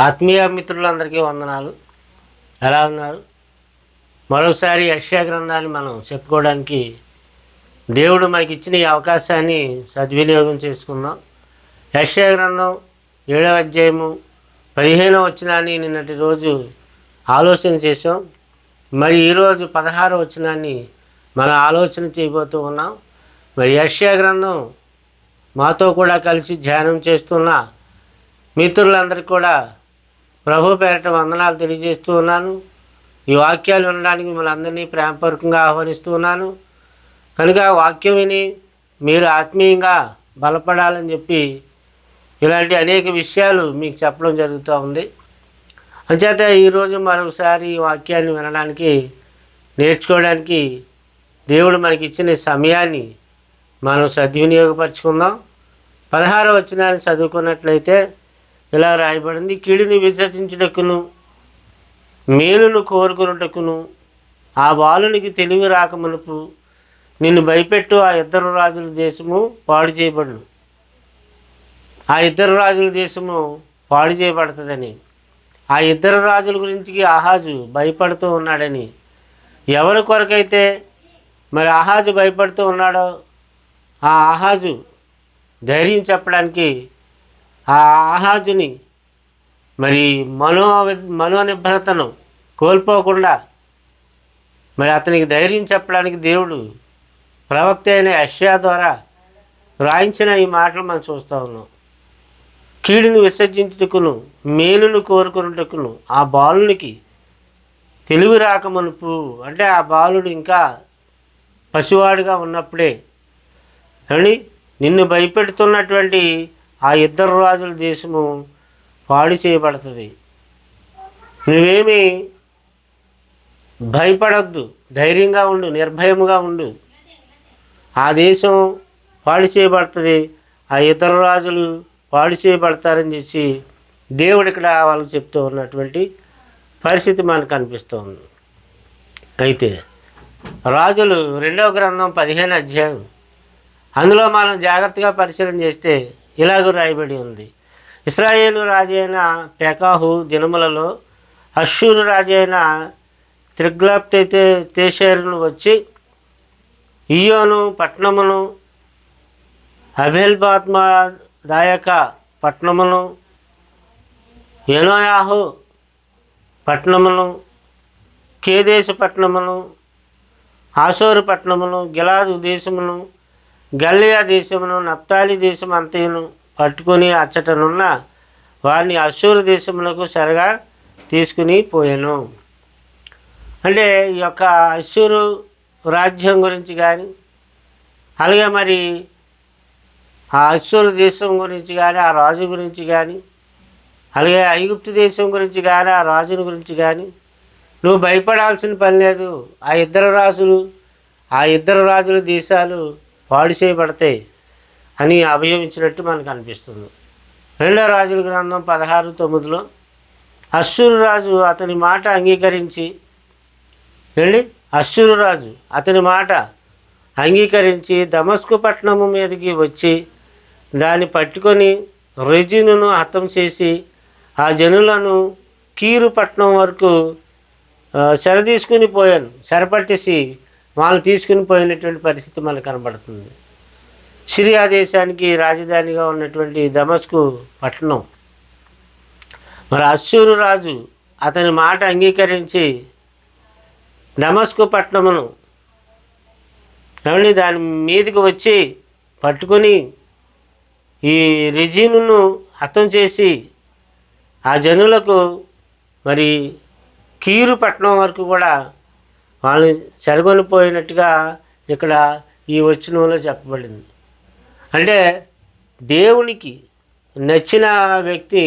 ఆత్మీయ మిత్రులందరికీ వందనాలు. ఎలా ఉన్నారు? మరోసారి యెషయా గ్రంథాన్ని మనం చెప్పుకోవడానికి దేవుడు మనకి ఇచ్చిన ఈ అవకాశాన్ని సద్వినియోగం చేసుకుందాం. యెషయా గ్రంథం 7వ అధ్యాయము 15వ వచనాన్ని నిన్నటి రోజు ఆలోచన చేసాం. మరి ఈరోజు 16వ వచనాన్ని మనం ఆలోచన చేయబోతూ ఉన్నాం. మరి యెషయా గ్రంథం మాతో కూడా కలిసి ధ్యానం చేస్తున్న మిత్రులందరికీ కూడా ప్రభు పేరట వందనాలు తెలియజేస్తూ ఉన్నాను. ఈ వాక్యాలు వినడానికి మిమ్మల్ని అందరినీ ప్రేమపూర్వకంగా ఆహ్వానిస్తూ ఉన్నాను. కనుక వాక్యం విని మీరు ఆత్మీయంగా బలపడాలని చెప్పి ఇలాంటి అనేక విషయాలు మీకు చెప్పడం జరుగుతూ ఉంది. అంచేత ఈరోజు మరొకసారి ఈ వాక్యాన్ని వినడానికి నేర్చుకోవడానికి దేవుడు మనకి ఇచ్చిన సమయాన్ని మనం సద్వినియోగపరుచుకుందాం. 16వ వచనాన్ని చదువుకున్నట్లయితే ఇలా రాయబడింది: కీడుని విసర్జించుటకును మేలును కోరుకున్నటకును ఆ బాలునికి తెలివి రాకమునుపు నిన్ను భయపెట్టు ఆ ఇద్దరు రాజుల దేశము పాడు చేయబడును. ఆ ఇద్దరు రాజుల దేశము పాడు చేయబడుతుందని, ఆ ఇద్దరు రాజుల గురించి ఆహాజు భయపడుతూ ఉన్నాడని, ఎవరి కొరకైతే మరి ఆహాజు భయపడుతూ ఉన్నాడో ఆ ఆహాజు ధైర్యం చెప్పడానికి ఆ ఆహాజుని మరి మనోనిర్భరతను కోల్పోకుండా మరి అతనికి ధైర్యం చెప్పడానికి దేవుడు ప్రవక్త అయిన యెషయా ద్వారా రాయించిన ఈ మాటలు మనం చూస్తూ ఉన్నాం. కీడును విసర్జించుటకును మేలును కోరుకున్నటకును ఆ బాలునికి తెలివి రాకమునుపు, అంటే ఆ బాలుడు ఇంకా పసివాడుగా ఉన్నప్పుడే అని నిన్ను భయపెడుతున్నటువంటి ఆ ఇద్దరు రాజుల దేశము పాడు చేయబడుతుంది. నువ్వేమీ భయపడద్దు, ధైర్యంగా ఉండు, నిర్భయముగా ఉండు. ఆ దేశం పాడు చేయబడుతుంది, ఆ ఇద్దరు రాజులు పాడు చేయబడతారని చెప్పి దేవుడు ఇక్కడ వాళ్ళకి చెప్తూ ఉన్నటువంటి పరిస్థితి మనకు కనిపిస్తుంది. అయితే రాజులు 2వ గ్రంథం 15వ అధ్యాయం, అందులో మనం జాగ్రత్తగా పరిశీలన చేస్తే ఇలాగ రాయబడి ఉంది: ఇశ్రాయేలు రాజైన పెకాహు దినములలో అష్షూరు రాజైన తిగ్లత్-పిలేసెరును వచ్చి ఈయోను పట్టణమును, అబేల్బత్మాదాయక పట్టణమును, యెనోయాహు పట్టణమును, కేదేశు పట్టణమును, హాసోరు పట్టణమును, గిలాదు దేశమును, గలియా దేశమును, నప్తాలి దేశం అంతయును పట్టుకుని అచ్చటనున్న వారిని అష్షూరు దేశమునకు సరగా తీసుకుని పోయాను. అంటే ఈ యొక్క అష్షూరు రాజ్యం గురించి కానీ, అలాగే మరి ఆ అష్షూరు దేశం గురించి కానీ, ఆ రాజు గురించి కానీ, అలాగే ఐగుప్తు దేశం గురించి కానీ, ఆ రాజుని గురించి కానీ నువ్వు భయపడాల్సిన పని లేదు. ఆ ఇద్దరు రాజుల దేశాలు పాడు చేయబడతాయి అని అభయమిచ్చినట్టు మనకు అనిపిస్తుంది. 2వ రాజుల గ్రంథం 16:9 అష్షూరు రాజు అతని మాట అంగీకరించి దమస్కు పట్టణము మీదకి వచ్చి దాన్ని పట్టుకొని రెజీనును హతం చేసి ఆ జనులను కీరు పట్టణం వరకు చెరపట్టేసి వాళ్ళు తీసుకుని పోయినటువంటి పరిస్థితి మనకు కనబడుతుంది. సిరియా దేశానికి రాజధానిగా ఉన్నటువంటి దమస్కు పట్టణం, మరి అష్షూరు రాజు అతని మాట అంగీకరించి దమస్కు పట్టణమును దాని మీదకి వచ్చి పట్టుకొని ఈ రెజీనును హతం చేసి ఆ జనులకు మరి కీరు పట్టణం వరకు కూడా వాళ్ళని చెరగొనిపోయినట్టుగా ఇక్కడ ఈ వచనంలో చెప్పబడింది. అంటే దేవునికి నచ్చిన వ్యక్తి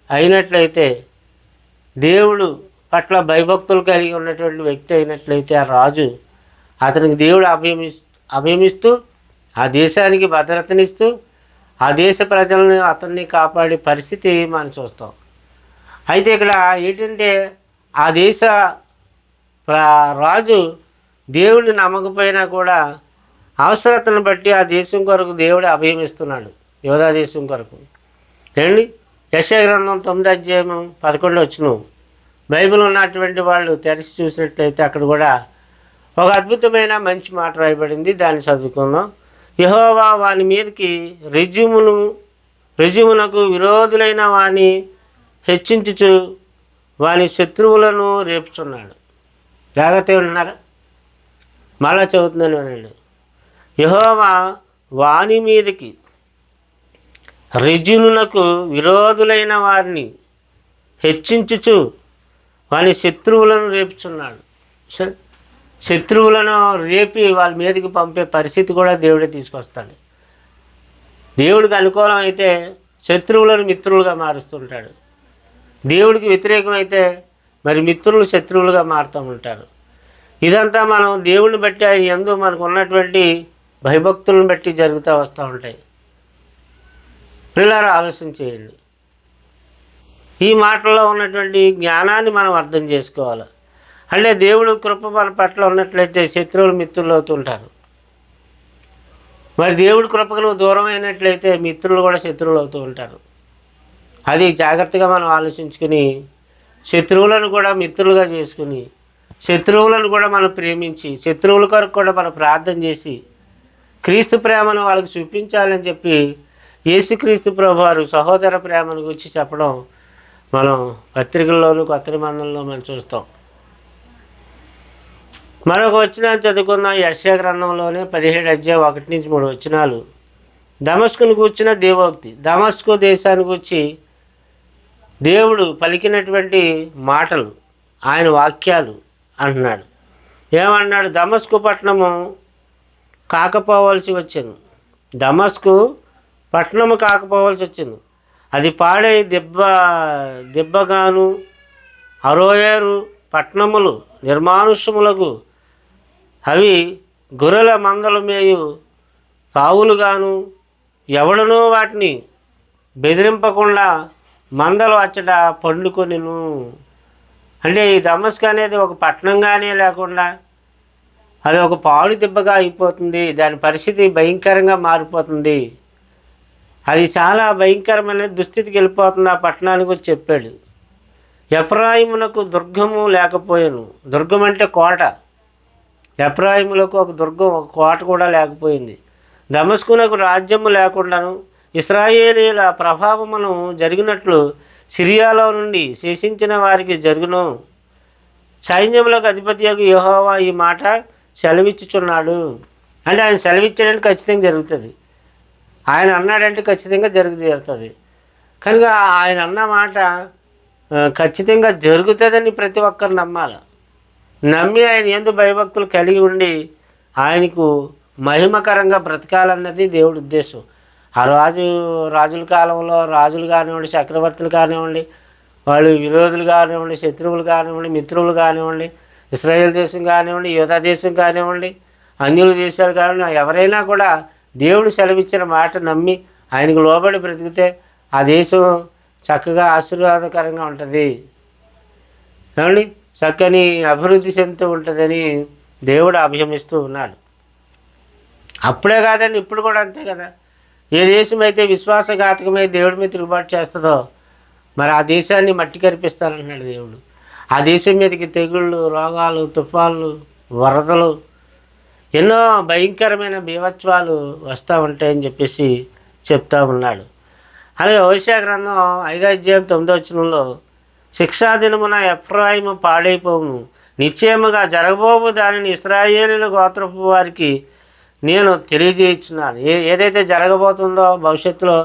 అయినట్లయితే, దేవుడు పట్ల భయభక్తులు కలిగి ఉన్నటువంటి వ్యక్తి అయినట్లయితే, ఆ రాజు అతనికి దేవుడు అభయమిస్తూ ఆ దేశానికి భద్రతనిస్తూ ఆ దేశ ప్రజలను అతన్ని కాపాడే పరిస్థితి మనం చూస్తాం. అయితే ఇక్కడ ఏంటంటే, ఆ దేశ రాజు దేవుడిని నమ్మకపోయినా కూడా అవసరతను బట్టి ఆ దేశం కొరకు దేవుడు అభయమిస్తున్నాడు. యోధా దేశం కొరకు యెషయా గ్రంథం 9వ అధ్యాయం 11 వచనం. బైబిల్ ఉన్నటువంటి వాళ్ళు తెరిచి చూసినట్లయితే అక్కడ కూడా ఒక అద్భుతమైన మంచి మాట రాయబడింది. దాన్ని చదువుకుందాం. యెహోవా వాని మీదకి రుజుమునకు విరోధులైన వాని హెచ్చించుచు వాని శత్రువులను రేపుచున్నాడు. జాగ్రత్తగా ఉన్నారా? మళ్ళా చదువుతున్నాను వినండి. యెహోవా వాని మీదకి రిజునునకు విరోధులైన వారిని హెచ్చించుచు వాని శత్రువులను రేపుచున్నాడు. శత్రువులను రేపి వాళ్ళ మీదకి పంపే పరిస్థితి కూడా దేవుడే తీసుకొస్తాడు. దేవుడికి అనుకూలం అయితే శత్రువులను మిత్రులుగా మారుస్తుంటాడు. దేవుడికి వ్యతిరేకమైతే మరి మిత్రులు శత్రువులుగా మారుతూ ఉంటారు. ఇదంతా మనం దేవుడిని బట్టి ఆయన యందు మనకు ఉన్నటువంటి భయభక్తులను బట్టి జరుగుతూ వస్తూ ఉంటాయి. పిల్లలు ఆలోచన చేయండి. ఈ మాటల్లో ఉన్నటువంటి జ్ఞానాన్ని మనం అర్థం చేసుకోవాలి. అంటే దేవుడు కృప మన పట్ల ఉన్నట్లయితే శత్రువులు మిత్రులు అవుతుంటారు. మరి దేవుడి కృపకు నువ్వు దూరం అయినట్లయితే మిత్రులు కూడా శత్రువులు అవుతూ ఉంటారు. అది జాగ్రత్తగా మనం ఆలోచించుకుని శత్రువులను కూడా మిత్రులుగా చేసుకుని శత్రువులను కూడా మనం ప్రేమించి శత్రువుల కొరకు కూడా మనం ప్రార్థన చేసి క్రీస్తు ప్రేమను వాళ్ళకి చూపించాలని చెప్పి యేసుక్రీస్తు ప్రభు వారు సహోదర ప్రేమను గురించి చెప్పడం మనం పత్రికల్లోనూ కొత్త నిబంధనలో మనం చూస్తాం. మరొక వచనాన్ని చదువుకున్న యెషయా గ్రంథంలోనే 17వ అధ్యాయం 1 నుంచి 3 వచనాలు. దమస్కును గూర్చిన దేవోక్తి. దమస్కు దేశాన్ని గూర్చి దేవుడు పలికినటువంటి మాటలు, ఆయన వాక్యాలు అంటున్నాడు. ఏమన్నాడు? దమస్కు పట్టణము కాకపోవలసి వచ్చింది. దమస్కు పట్టణము కాకపోవలసి వచ్చింది. అది పాడై దెబ్బగాను అరోయేరు పట్టణములు నిర్మానుష్యములకు అవి గొర్రెల మందలు మేయు తావులుగాను ఎవడనో వాటిని బెదిరింపకుండా మందలు అచ్చట పండుకొనిను. అంటే ఈ దమస్క్ అనేది ఒక పట్టణంగానే లేకుండా అది ఒక పాడు దెబ్బగా అయిపోతుంది. దాని పరిస్థితి భయంకరంగా మారిపోతుంది. అది చాలా భయంకరమైన దుస్థితికి వెళ్ళిపోతుంది. ఆ పట్టణానికి వచ్చి చెప్పాడు. ఎఫ్రాయిమునకు దుర్గము లేకపోయాను. దుర్గం అంటే కోట. ఎఫ్రాయిములకు ఒక దుర్గం, ఒక కోట కూడా లేకపోయింది. దమస్కునకు రాజ్యము లేకుండాను ఇశ్రాయేలీల ప్రభావమును జరిగినట్లు సిరియాలో నుండి శేషించిన వారికి జరుగును. సైన్యములకు అధిపతియగు యెహోవా ఈ మాట సెలవిచ్చుచున్నాడు. అంటే ఆయన సెలవిచ్చాడంటే ఖచ్చితంగా జరుగుతుంది. ఆయన అన్నాడంటే ఖచ్చితంగా జరుగుతుంది. కనుక ఆయన అన్న మాట ఖచ్చితంగా జరుగుతుందని ప్రతి ఒక్కరు నమ్మాలి. నమ్మి ఆయన యందు భయభక్తులు కలిగి ఉండి ఆయనకు మహిమకరంగా బ్రతకాలన్నది దేవుడి ఉద్దేశం. ఆ రాజుల కాలంలో రాజులు కానివ్వండి, చక్రవర్తులు కానివ్వండి, వాళ్ళు విరోధులు కానివ్వండి, శత్రువులు కానివ్వండి, మిత్రులు కానివ్వండి, ఇశ్రాయేల్ దేశం కానివ్వండి, యూదా దేశం కానివ్వండి, అన్యుల దేశాలు కానివ్వండి, ఎవరైనా కూడా దేవుడు సెలవిచ్చిన మాట నమ్మి ఆయనకు లోబడి బ్రతికితే ఆ దేశం చక్కగా ఆశీర్వాదకరంగా ఉంటుంది. ఏమండి? చక్కని అభివృద్ధి చెందుతూ ఉంటుందని దేవుడు అభిషమిస్తూ ఉన్నాడు. అప్పుడే కాదండి, ఇప్పుడు కూడా అంతే కదా. ఏ దేశం అయితే విశ్వాసఘాతకమై దేవుడి మీద తిరుగుబాటు చేస్తుందో మరి ఆ దేశాన్ని మట్టి కరిపిస్తానంటున్నాడు దేవుడు. ఆ దేశం మీదకి తెగుళ్ళు, రోగాలు, తుఫాన్లు, వరదలు, ఎన్నో భయంకరమైన బీభత్సాలు వస్తూ ఉంటాయని చెప్పేసి చెప్తా ఉన్నాడు. అలాగే హోషేయ గ్రంథం 5వ అధ్యాయం 9వ వచనంలో శిక్షాదినమున ఎఫ్రాయిము పాడైపోవును, నిశ్చయముగా జరగబోవు దానిని ఇశ్రాయేలీయుల గోత్రపు వారికి నేను తెలియజేయుచున్నాను. ఏదైతే జరగబోతుందో భవిష్యత్తులో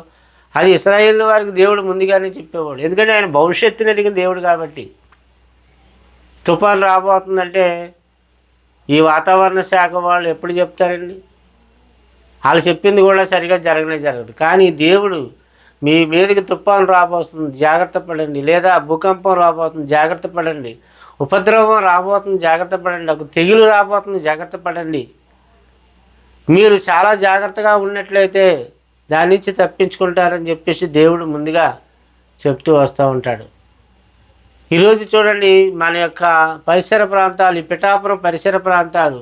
అది ఇశ్రాయేలు వారికి దేవుడు ముందుగానే చెప్పేవాడు. ఎందుకంటే ఆయన భవిష్యత్తుని అడిగిన దేవుడు కాబట్టి. తుఫాను రాబోతుందంటే ఈ వాతావరణ శాఖ వాళ్ళు ఎప్పుడు చెప్తారండి? వాళ్ళు చెప్పింది కూడా సరిగా జరగదు. కానీ దేవుడు మీ మీదకి తుఫాను రాబోతుంది, జాగ్రత్త పడండి, లేదా భూకంపం రాబోతుంది, జాగ్రత్త పడండి, ఉపద్రవం రాబోతుంది, జాగ్రత్త పడండి, ఒక తెగులు రాబోతుంది, జాగ్రత్త పడండి. మీరు చాలా జాగ్రత్తగా ఉన్నట్లయితే దాని నుంచి తప్పించుకుంటారని చెప్పేసి దేవుడు ముందుగా చెప్తూ వస్తూ ఉంటాడు. ఈరోజు చూడండి, మన యొక్క పరిసర ప్రాంతాలు, ఈ పిఠాపురం పరిసర ప్రాంతాలు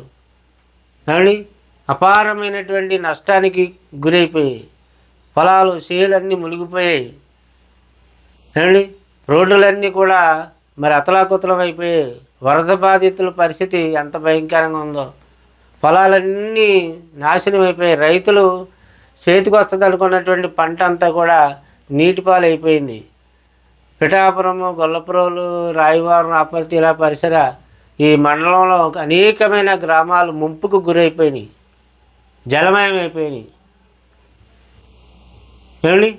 కానీ అపారమైనటువంటి నష్టానికి గురైపోయాయి. పొలాలు, చేలన్నీ మునిగిపోయాయి. ఏమండి, రోడ్డులన్నీ కూడా మరి అతలాకుతలం అయిపోయి, వరద బాధితుల పరిస్థితి ఎంత భయంకరంగా ఉందో. పొలాలన్నీ నాశనం అయిపోయి, రైతులు చేతికి వస్తుంది అనుకున్నటువంటి పంట అంతా కూడా నీటిపాలు అయిపోయింది. పిఠాపురము, గొల్లపురోలు, రాయవరం, అపర్తి ఇలా పరిసర ఈ మండలంలో అనేకమైన గ్రామాలు ముంపుకు గురైపోయినాయి, జలమయమైపోయినాయి. ఏమండి,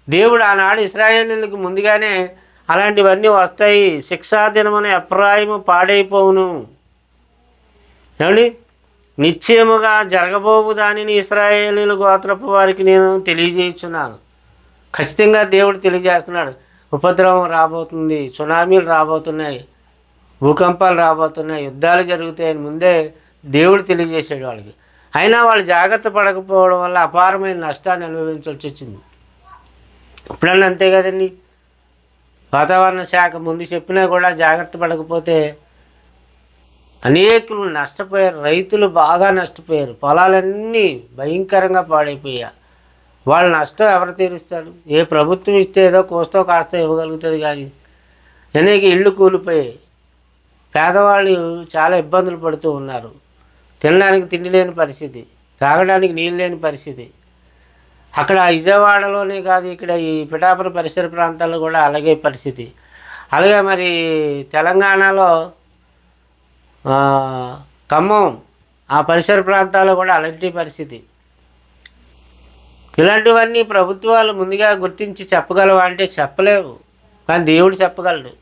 దేవుడు ఆనాడు ఇశ్రాయేలీయులకు ముందుగానే అలాంటివన్నీ వస్తాయి, శిక్షా దినమున ఎఫ్రాయిము పాడైపోవును, ఏమండి, నిశ్చయముగా జరగబోవు దానిని ఇశ్రాయేలీయుల గోత్రపు వారికి నేను తెలియజేస్తున్నాను. ఖచ్చితంగా దేవుడు తెలియజేస్తున్నాడు. ఉపద్రవం రాబోతుంది, సునామీలు రాబోతున్నాయి, భూకంపాలు రాబోతున్నాయి, యుద్ధాలు జరుగుతాయని ముందే దేవుడు తెలియజేసాడు వాళ్ళకి. అయినా వాళ్ళు జాగ్రత్త పడకపోవడం వల్ల అపారమైన నష్టాన్ని అనుభవించాల్సి వచ్చింది. ఇప్పుడన్నా అంతే కదండి, వాతావరణ శాఖ ముందు చెప్పినా కూడా జాగ్రత్త పడకపోతే అనేకులు నష్టపోయారు. రైతులు బాగా నష్టపోయారు, పొలాలన్నీ భయంకరంగా పాడైపోయాయి. వాళ్ళ నష్టం ఎవరు తీరుస్తారు? ఏ ప్రభుత్వం ఇస్తే ఏదో కోస్తో కాస్తో ఇవ్వగలుగుతుంది, కానీ అనేక ఇళ్ళు కూలిపోయాయి. పేదవాళ్ళు చాలా ఇబ్బందులు పడుతూ ఉన్నారు. తినడానికి తిండి లేని పరిస్థితి, తాగడానికి నీళ్ళు లేని పరిస్థితి. అక్కడ విజయవాడలోనే కాదు, ఇక్కడ ఈ పిఠాపురం పరిసర ప్రాంతాల్లో కూడా అలాగే పరిస్థితి. అలాగే మరి తెలంగాణలో ఖమ్మం ఆ పరిసర ప్రాంతాల్లో కూడా అలాంటి పరిస్థితి. ఇలాంటివన్నీ ప్రభుత్వాలు ముందుగా గుర్తించి చెప్పగలవా అంటే చెప్పలేవు, కానీ దేవుడు చెప్పగలడు.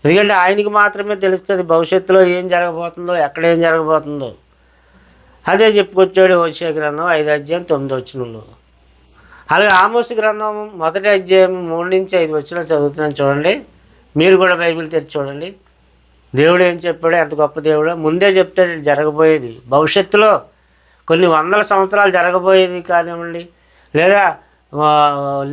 ఎందుకంటే ఆయనకి మాత్రమే తెలుస్తుంది భవిష్యత్తులో ఏం జరగబోతుందో, ఎక్కడ ఏం జరగబోతుందో. అదే చెప్పుకొచ్చాడు హోషేయ గ్రంథం 5:9. అలాగే ఆమోసు గ్రంథం 1:3-5 చదువుతున్నాను చూడండి. మీరు కూడా బైబిల్ తెరిచి చూడండి. దేవుడు ఏం చెప్పాడో, ఎంత గొప్ప దేవుడో ముందే చెప్తాడు జరగబోయేది. భవిష్యత్తులో కొన్ని వందల సంవత్సరాలు జరగబోయేది కానివ్వండి, లేదా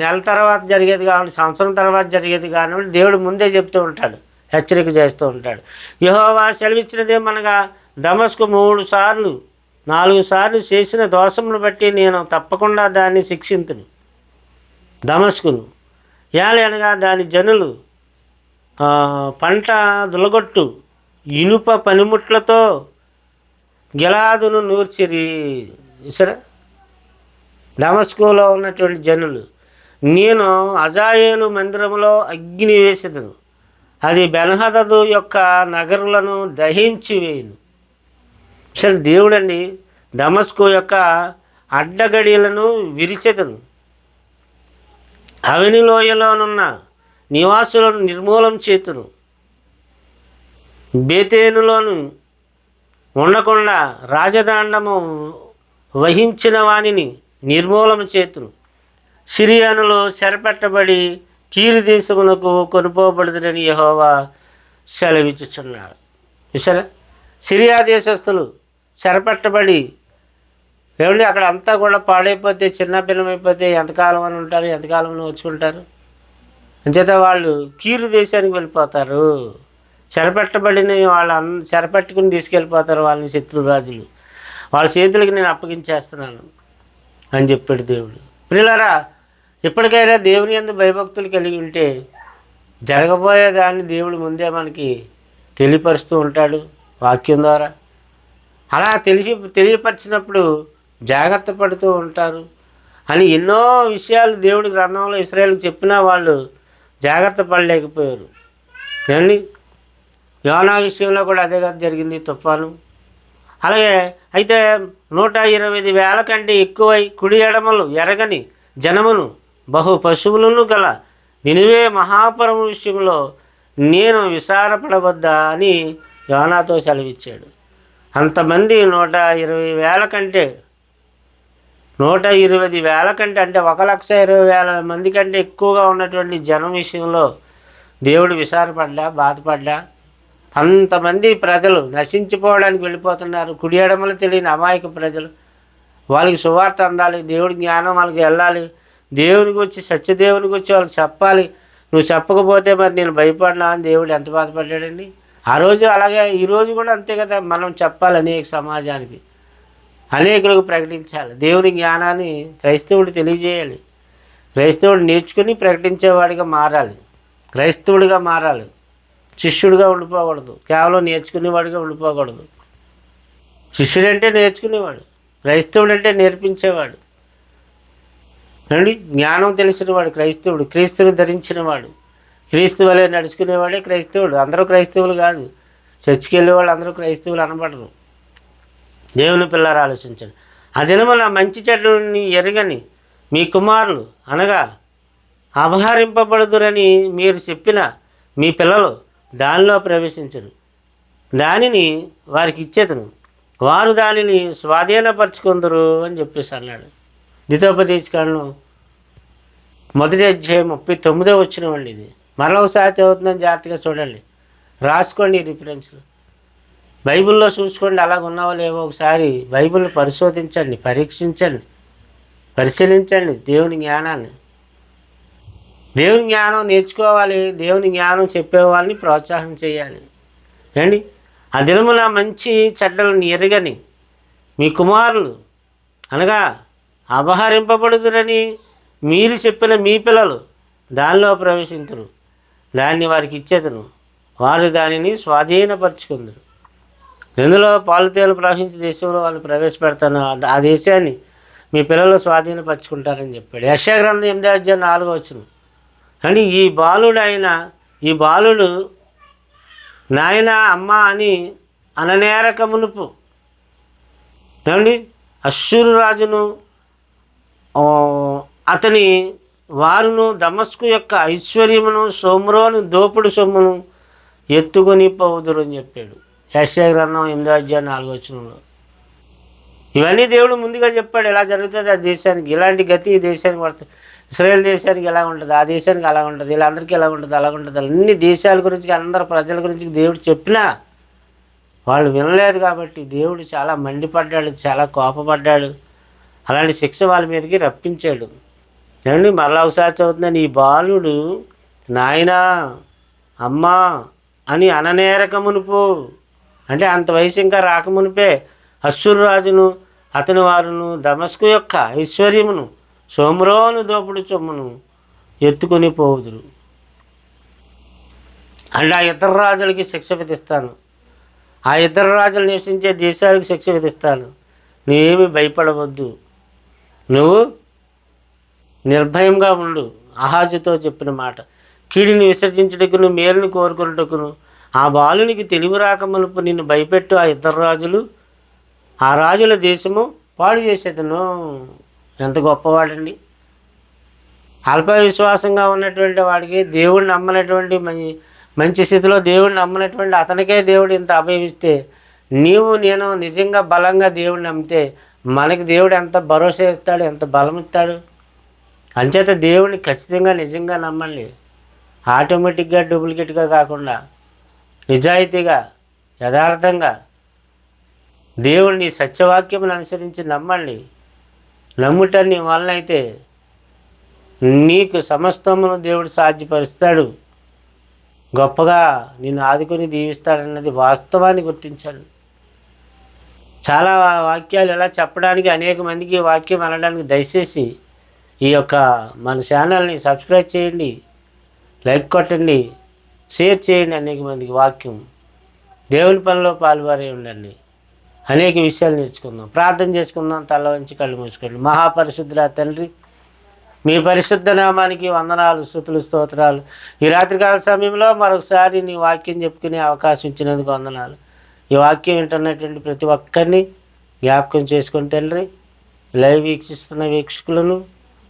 నెల తర్వాత జరిగేది కానివ్వండి, సంవత్సరం తర్వాత జరిగేది కానివ్వండి, దేవుడు ముందే చెప్తూ ఉంటాడు, హెచ్చరిక చేస్తూ ఉంటాడు. యెహోవా సెలవిచ్చినదేమనగా, దమస్కు 4 సార్లు చేసిన దోషమును బట్టి నేను తప్పకుండా దాన్ని శిక్షింతును. దమస్కును ఏలనగా దాని జనులు పంట దులగొట్టు ఇనుప పనిముట్లతో గిలాదును నూర్చిరి. సరే, దమస్కులో ఉన్నటువంటి జనులు, నేను అజాయేలు మందిరములో అగ్ని వేసేదను, అది బెన్హదదు యొక్క నగరులను దహించి వేయును. సరే, దేవుడండి దమస్కు యొక్క అడ్డగడిలను విరిచెదను, అవనిలోయలోనున్న నివాసులను నిర్మూలం చేతును, బేతేనులోను ఉండకుండా రాజదండము వహించిన వానిని నిర్మూలన చేతును, సిరియానులు చెరపెట్టబడి కీరు దేశమునకు కొనుపోబడుతుని యెహోవా సెలవిచ్చుచున్నాడు. చూసారా, సిరియా దేశస్తులు చెరపెట్టబడి ఏమండి అక్కడ అంతా కూడా పాడైపోతే, చిన్న భిన్నమైపోతే ఎంతకాలం అని ఉంటారు, ఎంతకాలం వచ్చుకుంటారు. అంచేత వాళ్ళు కీరు దేశానికి వెళ్ళిపోతారు. చెరపెట్టబడిన చెరపెట్టుకుని తీసుకెళ్ళిపోతారు వాళ్ళని శత్రురాజులు. వాళ్ళ చేతులకి నేను అప్పగించేస్తున్నాను అని చెప్పాడు దేవుడు. ప్రియులారా, ఇప్పటికైనా దేవుని యందు భయభక్తులు కలిగి ఉంటే జరగబోయేదాన్ని దేవుడు ముందే మనకి తెలియపరుస్తూ ఉంటాడు వాక్యం ద్వారా. అలా తెలియపరిచినప్పుడు జాగ్రత్త పడుతూ ఉంటారు అని ఎన్నో విషయాలు దేవుడి గ్రంథంలో ఇశ్రాయేలుకు చెప్పినా వాళ్ళు జాగ్రత్త పడలేకపోయారు. ఏమండి, యోనా విషయంలో కూడా అదే కదా జరిగింది, తుఫాను. అలాగే అయితే 120,000 కంటే ఎక్కువై కుడి ఎడమలు ఎరగని జనమును బహు పశువులను గల నినివే మహాపురం విషయంలో నేను విచారపడవద్దా అని యోనాతో సెలవిచ్చాడు. అంతమంది 120,000 కంటే 120,000 కంటే అంటే 1,20,000 మంది కంటే ఎక్కువగా ఉన్నటువంటి జనం విషయంలో దేవుడు విచారపడ్డా, బాధపడ్డా. అంతమంది ప్రజలు నశించిపోవడానికి వెళ్ళిపోతున్నారు. కుడి ఎడమలు తెలియని అమాయక ప్రజలు. వాళ్ళకి సువార్త అందాలి, దేవుడి జ్ఞానం వాళ్ళకి వెళ్ళాలి, దేవునికి వచ్చి సత్యదేవునికి వచ్చి వాళ్ళకి చెప్పాలి. నువ్వు చెప్పకపోతే మరి నేను భయపడినా అని దేవుడు ఎంత బాధపడ్డాడండి. ఆ రోజు అలాగే ఈరోజు కూడా అంతే కదా. మనం చెప్పాలి అనేక సమాజానికి, అనేకులకు ప్రకటించాలి, దేవుని జ్ఞానాన్ని క్రైస్తవుడు తెలియజేయాలి. క్రైస్తవుడు నేర్చుకుని ప్రకటించేవాడిగా మారాలి, క్రైస్తవుడిగా మారాలి, శిష్యుడిగా ఉండిపోకూడదు, కేవలం నేర్చుకునేవాడిగా ఉండిపోకూడదు. శిష్యుడంటే నేర్చుకునేవాడు, క్రైస్తవుడు అంటే నేర్పించేవాడు అండి. జ్ఞానం తెలిసినవాడు క్రైస్తవుడు, క్రీస్తుని ధరించినవాడు, క్రీస్తు వలె నడుచుకునేవాడే క్రైస్తవుడు. అందరూ క్రైస్తవులు కాదు, చర్చికి వెళ్ళేవాళ్ళు అందరూ క్రైస్తవులు అనబడరు. దేవుని పిల్లలు ఆలోచించండి. ఆ దినమున మంచి చెడ్డని ఎరగని మీ కుమారులు అనగా అపహరింపబడుదురని మీరు చెప్పిన మీ పిల్లలు దానిలో ప్రవేశించరు. దానిని వారికి ఇచ్చేతను, వారు దానిని స్వాధీనపరచుకుందరు అని చెప్పేసి అన్నాడు. ద్వితోపదేశకాండం 1వ అధ్యాయం 39వ వచనం ఇది. మరొకసారి చదువుతుందని జాగ్రత్తగా చూడండి, రాసుకోండి రిఫరెన్స్లు. బైబిల్లో చూసుకోండి, అలాగ ఉన్నావో లేవో ఒకసారి బైబిల్ని పరిశోధించండి, పరీక్షించండి, పరిశీలించండి. దేవుని జ్ఞానాన్ని, దేవుని జ్ఞానం నేర్చుకోవాలి, దేవుని జ్ఞానం చెప్పే వాళ్ళని ప్రోత్సాహం చేయాలి అండి. ఆ దినమున మంచి చెడ్డలను ఎరగని మీ కుమారులు అనగా అపహరింపబడుదురని మీరు చెప్పిన మీ పిల్లలు దానిలో ప్రవేశించరు. దాన్ని వారికి ఇచ్చేదను, వారు దానిని స్వాధీనపరుచుకుందరు. ఇందులో పాలుతేలు ప్రవహించే దేశంలో వాళ్ళు ప్రవేశపెడతాను, ఆ దేశాన్ని మీ పిల్లలు స్వాధీనపరుచుకుంటారని చెప్పాడు. యెషయా గ్రంథం 8వ అధ్యాయం 4వ వచనం అండి. ఈ బాలుడు నాయన అమ్మ అని అననేరక మునుపు ఏమండి అష్షూరు రాజును అతని వారును దమస్కు యొక్క ఐశ్వర్యమును షోమ్రోను దోపుడు సొమ్మును ఎత్తుకొని పోవుదురు అని చెప్పాడు. యెషయా గ్రంథం 8వ అధ్యాయం 4వ వచనంలో ఇవన్నీ దేవుడు ముందుగా చెప్పాడు. ఎలా జరుగుతుంది ఆ దేశానికి, ఇలాంటి గతి ఈ దేశానికి పడుతుంది. ఇశ్రాయేల్ దేశానికి ఎలా ఉంటుంది, ఆ దేశానికి అలా ఉంటుంది, వీళ్ళందరికీ ఎలా ఉంటుంది, అలాగ ఉంటుంది. అన్ని దేశాల గురించి, అందరు ప్రజల గురించి దేవుడు చెప్పినా వాళ్ళు వినలేదు. కాబట్టి దేవుడు చాలా మండిపడ్డాడు, చాలా కోపపడ్డాడు. అలాంటి శిక్ష వాళ్ళ మీదకి రప్పించాడు. ఏమండి మరలా ఒకసారి చదువుతున్నాను, ఈ బాలుడు నాయనా అమ్మా అని అననేరక మునుపు, అంటే అంత వయసు ఇంకా రాకమునిపే అష్షూరు రాజును అతని వారును దమస్కు యొక్క ఐశ్వర్యమును షోమ్రోను దోపుడు సొమ్మును ఎత్తుకొని పోవుదురు. అంటే ఆ ఇద్దరు రాజులకి శిక్ష విధిస్తాను, ఆ ఇద్దరు రాజులు నివసించే దేశాలకు శిక్ష విధిస్తాను. నువ్వేమి భయపడవద్దు, నువ్వు నిర్భయంగా ఉండు. ఆహాజుతో చెప్పిన మాట, కీడిని విసర్జించుటకును మేలుని కోరుకున్నటకును ఆ బాలునికి తెలివి రాకమునుపు నిన్ను భయపెట్టు ఆ ఇద్దరు రాజులు ఆ రాజుల దేశము పాడు చేసేదను. ఎంత గొప్పవాడండి. అల్ప విశ్వాసంగా ఉన్నటువంటి వాడికి, దేవుడిని నమ్మనటువంటి మంచి స్థితిలో దేవుడిని నమ్మనటువంటి అతనికే దేవుడు ఇంత అభయమిస్తే, నేను నిజంగా బలంగా దేవుడిని నమ్మితే మనకి దేవుడు ఎంత భరోసా ఇస్తాడు, ఎంత బలం ఇస్తాడు. అంచేత దేవుడిని ఖచ్చితంగా నిజంగా నమ్మండి. ఆటోమేటిక్గా డూప్లికేట్గా కాకుండా నిజాయితీగా యథార్థంగా దేవుడిని సత్యవాక్యమును అనుసరించి నమ్మండి. నమ్ముట నీ వలన అయితే నీకు సమస్తమును దేవుడు సాధ్యపరుస్తాడు, గొప్పగా నిన్ను ఆదుకొని దీవిస్తాడన్నది వాస్తవాన్ని గుర్తించండి. చాలా వాక్యాలు ఎలా చెప్పడానికి, అనేక మందికి వాక్యం అనడానికి దయచేసి ఈ యొక్క మన ఛానల్ని సబ్స్క్రైబ్ చేయండి, లైక్ కొట్టండి, షేర్ చేయండి. అనేక మందికి వాక్యం, దేవుని పనిలో పాల్గొనే ఉండండి. అనేక విషయాలు నేర్చుకుందాం, ప్రార్థన చేసుకుందాం. తల వంచి కళ్ళు మూసుకోండి. మహాపరిశుద్ధుల తండ్రి, మీ పరిశుద్ధ నామానికి వందనాలు, స్తుతులు, స్తోత్రాలు. ఈ రాత్రికాల సమయంలో మరొకసారి నీ వాక్యం చెప్పుకునే అవకాశం ఇచ్చినందుకు వందనాలు. ఈ వాక్యం వింటున్నటువంటి ప్రతి ఒక్కరిని జ్ఞాపకం చేసుకుని తండ్రి, లైవ్ వీక్షిస్తున్న వీక్షకులను,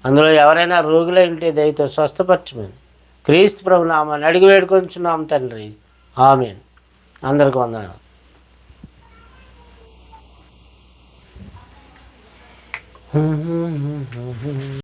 అందులో ఎవరైనా రోగులై ఉంటే దయతో స్వస్థపరచమని క్రీస్తు ప్రభు నామాన్ని అడిగి వేడుకొంచున్నాం తండ్రి. ఆమేన్. అందరికీ వందనాలు.